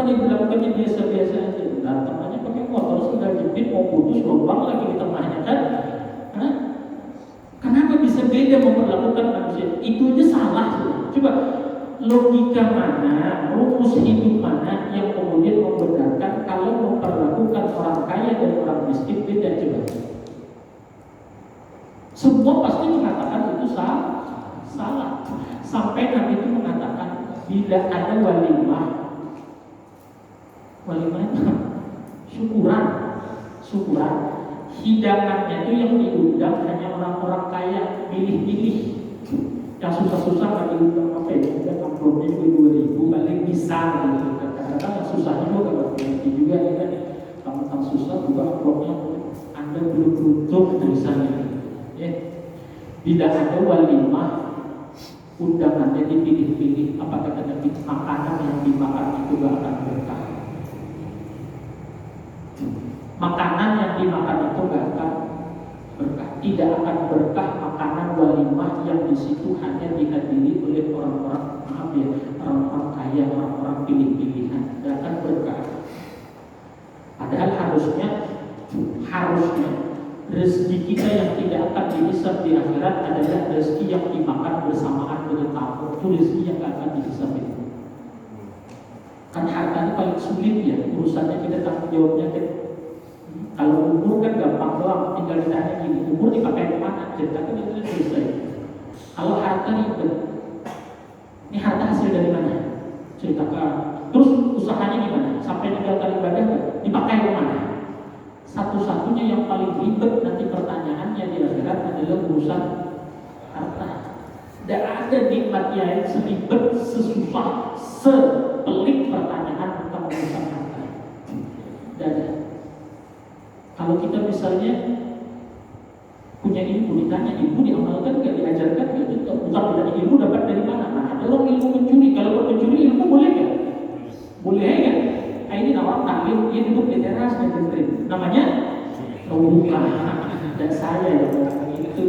Kenapa dilakukannya biasa-biasa aja? Datang aja pakai motor sudah jepit mau putus lubang lagi di tengahnya kan? Hah? Kenapa bisa beda memperlakukan manusia? Itu aja salah. Coba logika mana, rumus hidup mana yang kemudian membenarkan kalau memperlakukan orang kaya dan orang miskin beda? Coba. Semua pasti mengatakan itu salah. Sampai Nabi itu mengatakan bila ada walimah syukuran hidangannya itu yang diundang hanya orang-orang kaya, pilih-pilih. Yang susah-susah nggak diundang apa ya? Udah amplopnya juga 2.000 paling bisa gitu. Kadang-kadang yang susahnya juga nggak berarti juga ya kan. Tentang susah juga amplopnya Anda belum beruntung tulisannya. Ya. Bila ada walimah undangannya dipilih-pilih, apa kata Nabi? Makanan yang dimakan itu gak akan berkah. Makanan yang dimakan itu gak akan berkah. Tidak akan berkah makanan walimah yang di situ hanya dihadiri oleh orang-orang orang-orang kaya, orang-orang pilih-pilihan. Gak akan berkah. Padahal harusnya rezeki kita yang tidak akan dihisab di akhirat adalah rezeki yang dimakan bersamaan dengan tamu. Itu rezeki yang gak akan dihisab itu. Kan harta itu paling sulit ya urusannya, kita tanggung jawabnya kan. Kalau umur kan gampang doang, tinggal ditanya gini, umur dipakai kemana? Cerita kan itu selesai. Kalau harta ribet, ini harta hasil dari mana? Ceritakan. Terus usahanya gimana? Sampai tinggalkan ibadah dipakai kemana? Satu-satunya yang paling ribet nanti pertanyaannya di akhirat adalah urusan harta. Tidak ada nikmat yang seribet, sesusah, sepelik pertanyaan tentang urusan harta. Tidak ada. Kalau kita misalnya punya ilmu, ditanya ilmu diamalkan nggak, diajarkan nggak, itu bukan dari ilmu dapat dari mana? Nah, ada orang ilmu mencuri. Kalau mencuri ilmu boleh nggak? Boleh ya? Nah, ini orang taklim, dia duduk di teras dan dengerin. Namanya bukan. Dan saya yang bilang itu.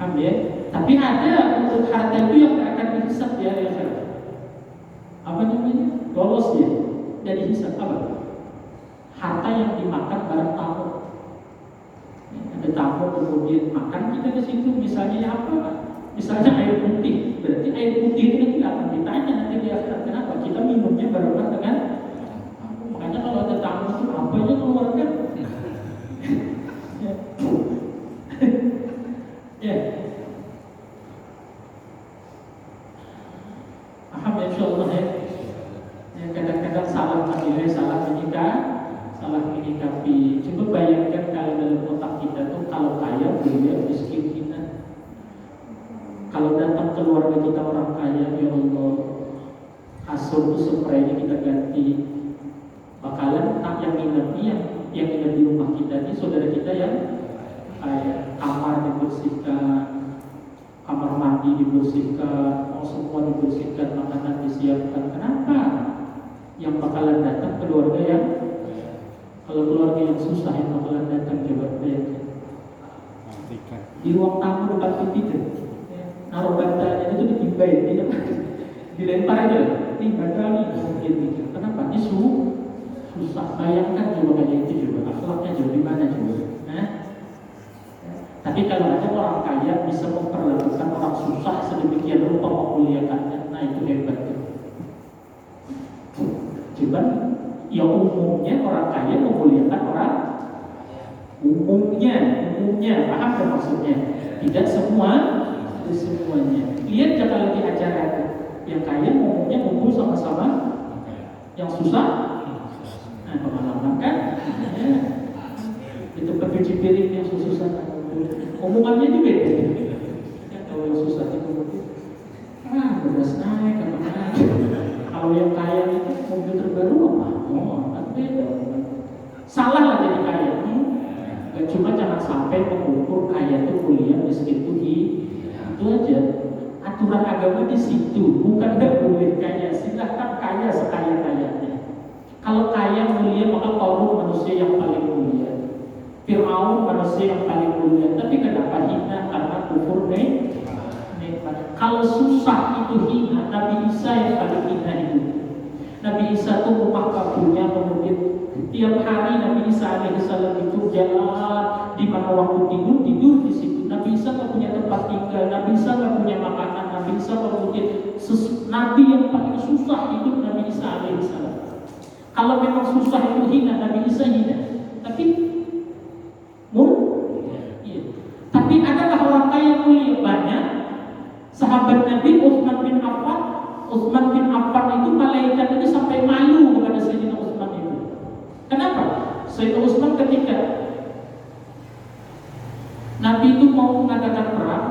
Paham ya? Tapi ada untuk harta itu yang tidak akan dihisab di hari akhirat. Apa namanya? Lolos ya. Jadi hisab apa? Harta yang dimakan bareng tamu. Ada tamu kemudian makan kita di situ, misalnya apa? Misalnya air putih. Berarti air putih itu tidak akan ditanya nanti di akhirat. Kenapa? Kita minumnya barengan dengan tamu. Makanya kalau ada tamu itu apa aja keluarkan. Ya. Paham ya insyaallah ya. Kadang-kadang salah menilai, salah menyikapi. Coba bayangkan kalau dalam otak kita tuh kalau kaya beliau miskin kita. Kalau datang keluarga kita orang kaya, ya Allah, kasur itu spraynya kita ganti. Bakalan yang nginep di rumah kita ini saudara kita yang kaya, kamar dibersihkan, kamar mandi dibersihkan, semua dibersihkan, makanan disiapkan. Kenapa? Yang bakalan datang keluarga yang, kalau keluarga yang susah yang bakalan datang, coba bayangkan. Di ruang tamu depan TV itu, naruh bantalnya itu ditimbain, dilempar aja, bantal nih, gitu. Kenapa? Ini susah. Bayangkan coba kayak itu coba, akhlaknya coba di mana coba. Tapi kalau ada orang kaya bisa memperlakukan orang susah sedemikian rupa, memuliakannya, nah itu hebat. Cuman ya umumnya orang kaya memuliakan orang umumnya, paham kan maksudnya? Tidak semuanya. Lihat kalau di acara yang kaya umumnya ngumpul sama-sama, yang susah, nah pengalaman kan? Ya. Itu pencuci piring yang susah kan? Omongannya juga beda. Ya, kalau yang susah itu beras naik apa? Kalau yang kaya itu mobil terbaru apa? Kan beda. Salah lah jadi kaya. Cuma jangan sampai mengukur kaya itu kuliah miskin itu itu aja. Aturan agama di situ, bukan nggak boleh kaya. Silahkan kaya sekaya-kayanya. Kalau kaya mulia maka Qarun manusia yang paling mulia. Fir'aun manusia yang paling mulia. Tapi kenapa hina? Karena kufur nikmat. Kalau susah itu itu hina, Nabi Isa yang paling hina itu. Nabi Isa itu rumah kaburnya, kemudian tiap hari Nabi Isa alaihissalam itu jalan di mana waktu tidur di situ. Nabi Isa nggak punya tempat tinggal, Nabi Isa nggak punya makanan, Nabi Isa kemudian Nabi yang paling susah hidup Nabi Isa alaihissalam. Kalau memang susah itu hina, Nabi Isa hina. Tapi iya. Tapi adakah orang kaya mulia? Banyak. Sahabat Nabi Utsman bin Affan itu malaikat itu sampai malu kepada Sayyidina Utsman itu. Kenapa? Sayyidina Utsman ketika Nabi itu mau mengadakan perang,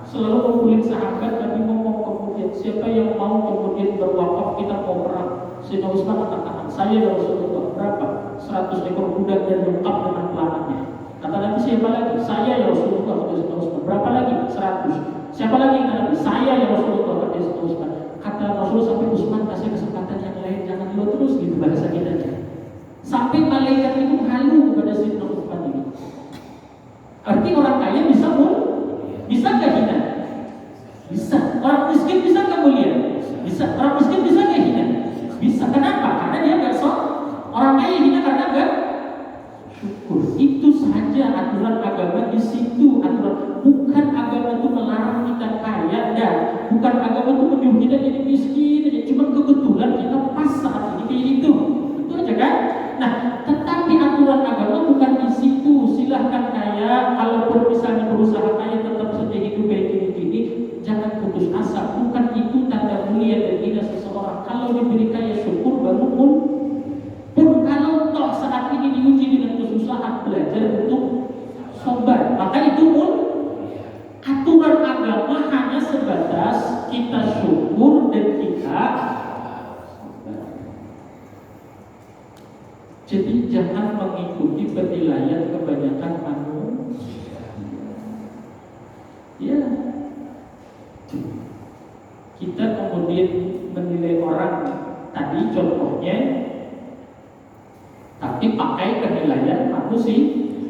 selalu mengumpulkan sahabat. Nabi ngomong kemudian, siapa yang mau kemudian berwakaf, kita mau perang. Sayyidina Utsman mengatakan, saya ya Rasulullah. Berapa? 100 ekor kuda dan lengkap dengan pelanannya. Kata Nabi, siapa lagi? Saya ya Rasulullah. Kata Sayyidina Utsman. Berapa lagi? 100. Siapa lagi? Kata Nabi, saya ya Rasulullah. Kata Sayyidina Utsman. Kata Rasulullah sampai Utsman kasih kesempatan yang lain, jangan lo terus gitu bahasa kita aja. Sampai malaikat itu halu kepada Sayyidina Utsman ini. Arti orang kaya bisa nggak hina? Bisa. Orang miskin bisa nggak mulia? Bisa. Orang miskin bisa nggak hina? Bisa. Kenapa? Karena dia nggak sok. Orang kaya hina karena nggak syukur. Itu saja aturan agama di situ. Aturan bukan agama itu melarang kita kaya, dan bukan agama itu menyuruh kita jadi miskin. Cuma kebetulan kita pas saat ini kayak itu. Itu aja kan? Nah, tetapi aturan agama bukan di situ. Silahkan kaya, kalaupun misalnya berusaha kaya tetap saja hidup kayak gini-gini, jangan putus asa. Bukan itu tanda mulia dan hina seseorang. Kalau diberi kaya syukur baru pun kalau toh saat ini diuji dengan kesusahan, belajar untuk sabar. Maka itu pun aturan agama hanya sebatas kita syukur dan kita. Jadi jangan mengikuti penilaian kebanyakan manusia. Ya, kita kemudian menilai orang tadi contohnya, tapi pakai penilaian manusia.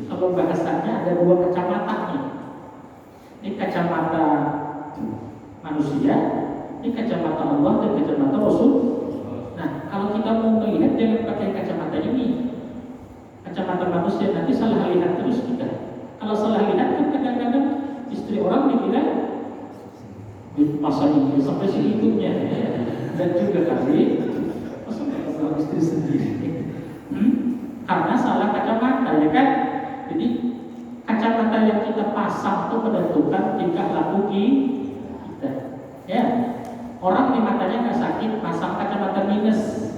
Kalau bahasanya ada dua kacamata nih. Ini kacamata manusia, ini kacamata Allah dan kacamata Rasul. Nah, kalau kita mau melihat jangan pakai kacamata ini, kacamata manusia, nanti salah lihat terus kita. Kalau salah lihat kan kadang-kadang istri orang dikira masa ini sampai segitunya, dan juga kali masa kalau istri sendiri, karena salah kacamata, ya kan? Jadi kacamata yang kita pasang itu menentukan tingkah laku kita, ya. Orang di matanya nggak sakit, pasang kacamata minus.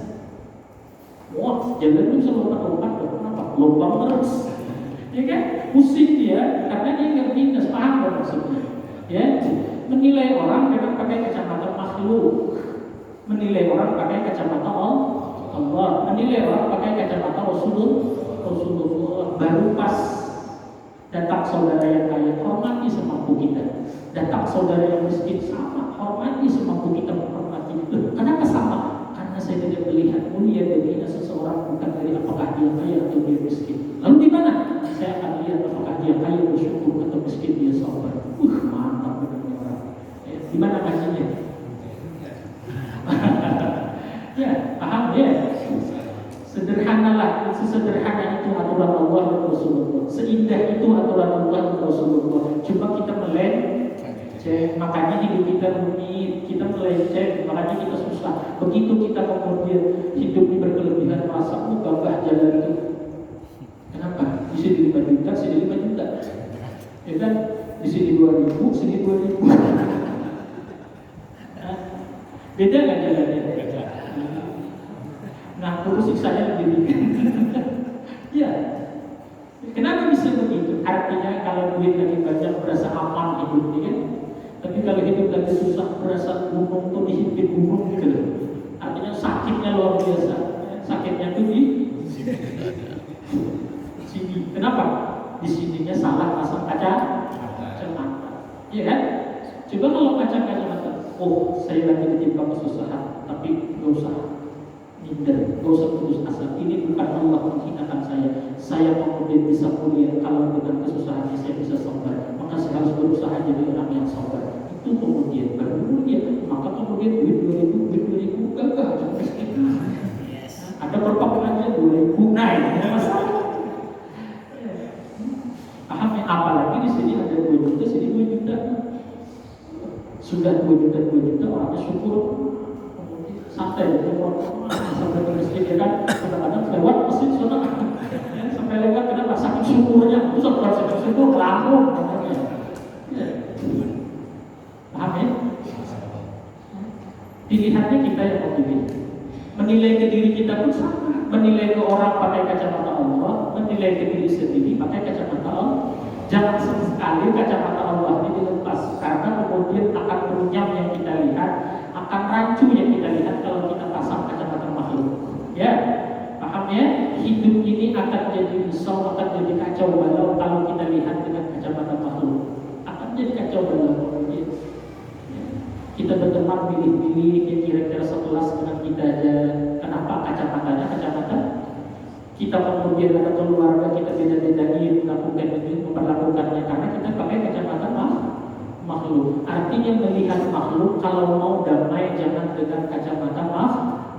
Wah, jalan itu selalu obat dong. Kenapa? Lubang terus. Ya kan? Pusing dia, karena dia nggak minus. Paham nggak maksudnya? Ya, menilai orang dengan pakai kacamata makhluk, menilai orang pakai kacamata Allah, menilai orang pakai kacamata Rasulullah. Baru pas datang saudara yang kaya, hormati semampu kita. Datang saudara yang miskin, sama, hormati semampu kita menghormati. Kenapa sama? Karena saya tidak melihat mulia dan hina seseorang bukan dari apakah dia kaya atau dia miskin. Lalu di mana? Saya akan lihat apakah dia kaya bersyukur atau miskin dia sabar. Mantap benar orang. Ya, di mana ngajinya? Ya, paham ya? Sederhanalah, sesederhana itu aturan Allah dan Rasulullah. Seindah itu aturan Allah dan Rasulullah. Cuma kita melenceng, makanya hidup kita rumit, kita melenceng, makanya kita susah. Begitu kita kemudian hidup di berkelebihan, masa gagah jalan itu. Kenapa? Di sini 5 juta, sini 5 juta. Ya kan? Di sini 2.000, sini 2.000. Beda nggak jalannya? Nah, terus siksanya lebih ringan. Ya, kenapa bisa begitu? Artinya kalau duit lagi banyak berasa aman hidupnya kan? Tapi kalau hidup lagi susah berasa gunung tuh dihimpit gunung gitu. Artinya sakitnya luar biasa. Sakitnya tuh di sini. Kenapa? Di sininya salah pasang kacamata. Iya kan? Coba kalau pasang kacamata, oh saya lagi ditimpa kesusahan, tapi gak usah minder, gak usah putus asa. Ini bukan Allah menghinakan saya. Saya kemudian bisa mulia kalau dengan kesusahan saya bisa sabar. Maka saya harus berusaha jadi orang yang sabar. Itu kemudian baru mulia. Maka duit 2000, enggak sampai segitu. Ada perpakuan aja 2000 naik, ada masalah. Paham ya? Apalagi di sini ada 2 juta, sini 2 juta. Sudah 2 juta orangnya syukur. Santai sampai ke masjid ya kan, kadang-kadang lewat masjid sana sampai lewat kenapa saking syukurnya, terus orang saking syukur langsung paham ya? Pilihannya kita yang mau pilih. Menilai ke diri kita pun sama, menilai ke orang pakai kacamata Allah, menilai ke diri sendiri pakai kacamata Allah. Jangan sekali kacamata Allah ini dilepas, karena kemudian akan runyam yang kita lihat, akan rancu yang kita lihat kalau kita pasang kacamata makhluk. Ya, paham ya? Hidup ini akan jadi risau, akan jadi kacau balau kalau kita lihat dengan kacamata makhluk. Akan jadi kacau balau kemudian. Kita berteman pilih-pilih yang kira-kira sekelas dengan kita aja. Kenapa kacamatanya kacamata? Kita kemudian ada keluarga kita beda-bedain melakukan ini, memperlakukannya karena kita pakai kacamata makhluk. Artinya melihat makhluk kalau mau damai jangan dengan kacamata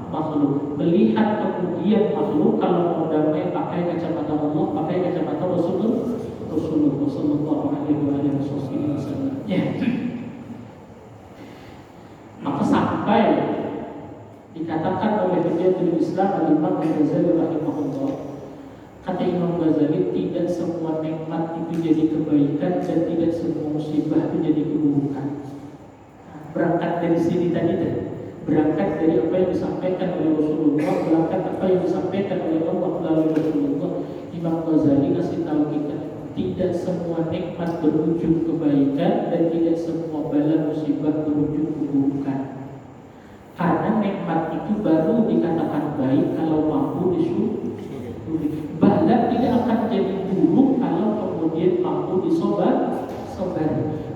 makhluk. Melihat kemudian makhluk kalau mau damai pakai kacamata Allah, pakai kacamata Rasulullah sallallahu alaihi wasallam. Ya. Maka sampai dikatakan oleh Hujjatul Islam Al-Imam Ghazali rahimahullah, kata Imam Ghazali, tidak semua nikmat itu jadi kebaikan dan tidak semua musibah itu jadi keburukan. Berangkat dari sini tadi berangkat dari apa yang disampaikan oleh Rasulullah, berangkat apa yang disampaikan oleh Allah melalui Rasulullah. Imam Ghazali kasih tahu kita, tidak semua nikmat berujung kebaikan dan tidak semua bala musibah berujung keburukan. Karena nikmat itu baru dikatakan baik kalau mampu disyukuri. Bala tidak akan jadi buruk kalau kemudian mampu disobar.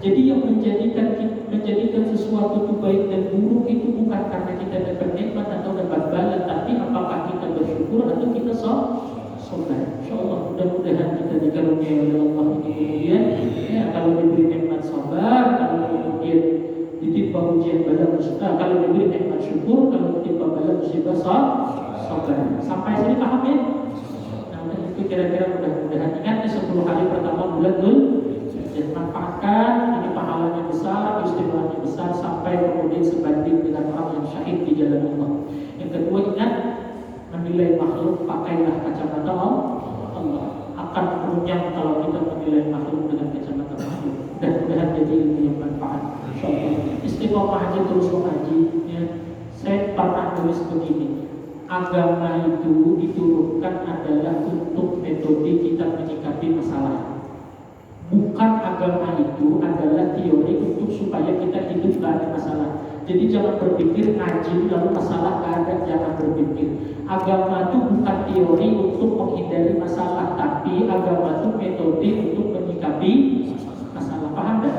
Jadi yang menjadikan sesuatu itu baik dan buruk itu bukan karena kita dapat nikmat atau dapat bala, tapi apakah kita bersyukur atau kita sobar. Insyaallah mudah-mudahan kita dikaruniai oleh Allah kemudian ya, kalau diberi nikmat sabar, kalau kemudian ditimpa ujian bala musibah, kalau diberi nikmat syukur, kalau ditimpa bala musibah sabar. Sampai sini paham ya? Nah, itu kira-kira mudah-mudahan ingat di 10 hari pertama bulan Dzulhijjah, manfaatkan, ini pahalanya besar, istimewanya besar, sampai kemudian sebanding dengan orang yang syahid di jalan Allah. Yang kedua, ingat menilai makhluk pakailah kacamata Allah. Akan runyam kalau kita menilai makhluk dengan kacamata makhluk. Mudah-mudahan jadi ilmu yang bermanfaat. Insyaallah. Istiqomah aja terus mengaji. Ya. Saya pernah tulis begini. Agama itu diturunkan adalah untuk metode kita menyikapi masalah. Bukan agama itu adalah teori untuk supaya kita hidup gak ada masalah. Jadi jangan berpikir ngaji lalu masalah gak ada, jangan berpikir. Agama itu bukan teori untuk menghindari masalah, tapi agama itu metode untuk menyikapi masalah. Paham tak?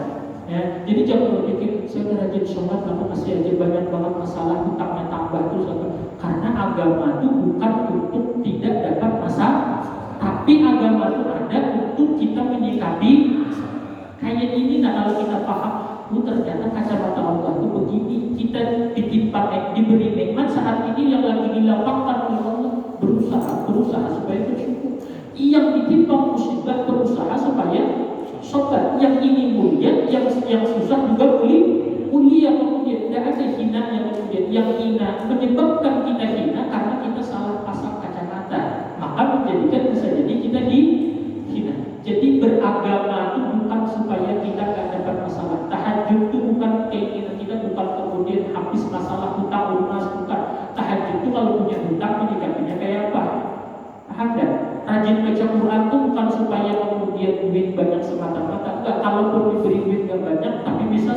Ya, jadi jangan berpikir saya udah rajin sholat lalu masih aja banyak banget masalah, hutangnya tambah terus apa. Karena agama itu bukan untuk tidak dapat masalah, tapi agama itu ada untuk kita menyikapi kayak ini. Nah kalau kita paham, ternyata kacamata Allah itu begini, kita diberi nikmat saat ini yang lagi dilapangkan oleh Allah, berusaha supaya bersyukur. Yang ditimpa musibah berusaha supaya sobat. Yang ini mulia, yang susah juga mulia kemudian. Tidak ada hina yang kemudian. Yang hina menyebabkan kita hina karena kita salah pasang kacamata, maka menjadikan bisa jadi kita hina. Jadi beragama itu bukan supaya kita gak dapat masalah. Tahajud itu bukan keinginan kita, bukan kemudian habis masalah hutang lunas, bukan. Tahajud itu kalau punya hutang menyikapinya kayak apa? Paham gak? Rajin baca Quran itu bukan supaya kemudian duit banyak semata-mata. Enggak, kalaupun diberi duit gak banyak tapi bisa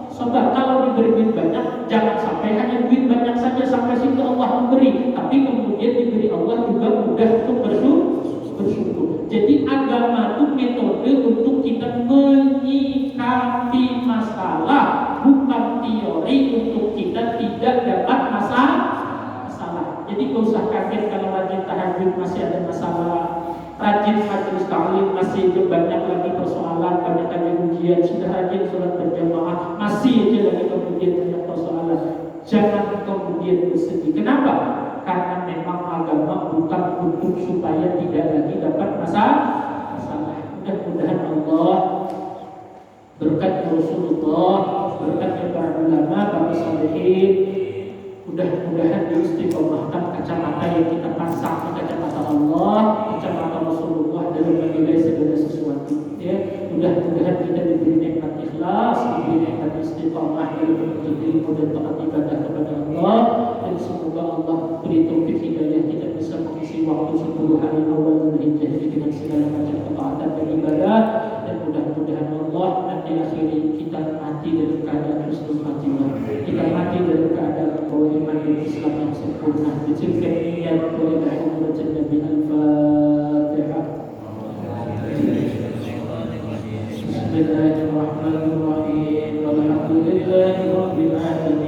sobat. Kalau diberi duit banyak, jangan sampai hanya duit banyak saja sampai situ Allah memberi, tapi kemudian diberi Allah juga mudah untuk bersyukur. Jadi agama itu metode untuk kita menyikapi masalah, bukan teori untuk kita tidak dapat masalah. Jadi gak usah kaget kalau rajin tahajud masih ada masalah, rajin majelis taklim masih banyak lagi persoalan, banyak lagi ujian. kemudian sudah rajin sholat berjamaah, masih aja lagi kemudian banyak persoalan. Jangan kemudian bersedih. Kenapa? Karena memang agama bukan untuk supaya tidak lagi dapat masalah. Mudah-mudahan Allah berkat Rasulullah, berkat para ulama, para salihin, mudah-mudahan diistiqomahkan kacamata yang kita pasang, kacamata Allah, kacamata Rasulullah dalam menilai segala sesuatu. Ya, mudah-mudahan kita diberi nikmat ikhlas, diberi nikmat istiqomah dalam menuntut ilmu dan taat ibadah kepada Allah, dan semoga Allah beri taufik hidayah kita bisa mengisi waktu 10 hari awal Dzulhijjah ini dengan segala macam ketaatan dan ibadah, dan mudah-mudahan Allah nanti akhirnya kita mati dalam keadaan husnul khatimah, kita mati dalam keadaan bahwa iman dan Islam yang sempurna. Diciptakan niat wa ilaha Nabi Al-Fatihah. Bismillahirrahmanirrahim. Walhamdulillahi rabbil alamin.